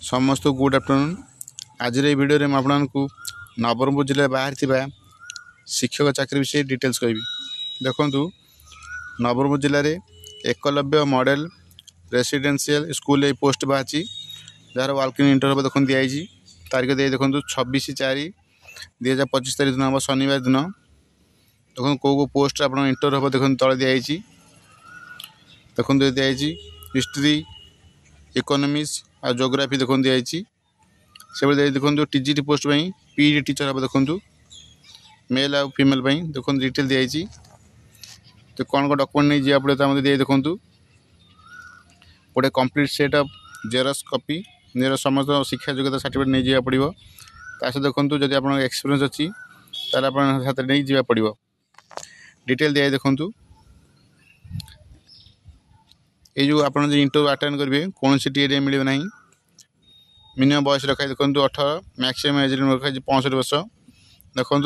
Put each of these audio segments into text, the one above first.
समस्त good afternoon. आज ये वीडियो में आपको नवरंगपुर जिले बाहर शिक्षक चाकरी विषय डिटेल्स कहि। देखु नवरंगपुर जिले में Eklavya model residential school post बाहरी जार वाल्क इन इंटरव्यू देखो दिखाई तारीख दे देखो 26/4/2025 तारीख दिन हम शनिवार दिन देखो कौ पोस्ट आप इंटरव्यू हम देखो तले दिखाई देखो दिखाई हिस्ट्री इकोनॉमिक्स और जियोग्राफी देखो दिखाई से देखो टीजीटी पोस्ट पीडी टीचर हम देखो मेल और फीमेल देखो डिटेल दिखाई तो कौन कौन डॉक्यूमेंट नहीं जावा पड़े दिए देखो गोटे complete set of Xerox copy निर समस्त शिक्षा योग्यता सर्टिफिकेट नहीं जावा पड़ो ताकि देखो जब आप एक्सपीरियंस अच्छी तार आप नहीं जावा पड़ो डिटेल दिए देखो ये जो आप इंटरव्यू अटेंड करेंगे कौन सी टी मिले ना मिनिमम बयस रखा देखो 18 मैक्सिमम एज रखा 65 वर्ष देखो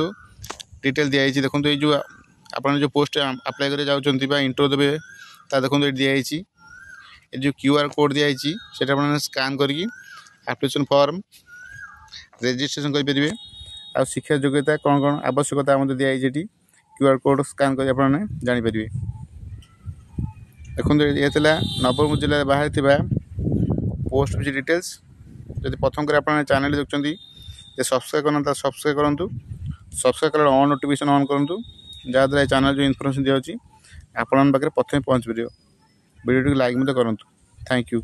डिटेल दिखाई देखो ये जो आप जो पोस्ट अप्लाई कर जाऊँच इंटरव्यू देवे देखो ये दिखाई ये जो क्यूआर कोड दिखाई से स्कान करके एप्लिकेशन फॉर्म रजिस्ट्रेशन करेंगे आ शिक्षा योग्यता कौन कौन आवश्यकता दिखाई क्यूआर कोड स्कान कर जापर देखो ये नवरंगपुर जिले में बाहर पोस्ट विषय डिटेल्स जब प्रथम कर आप चैनल देखते सब्सक्राइब करना सब्सक्राइब करूँ सब्सक्राइब कर ऑन नोटिफिकेशन ऑन करूँ जहाँद्वारा चैनल जो इनफॉरमेशन दिखाई आपके पाखे प्रथम पहुँच पार वीडियो लाइक करूँ। Thank you.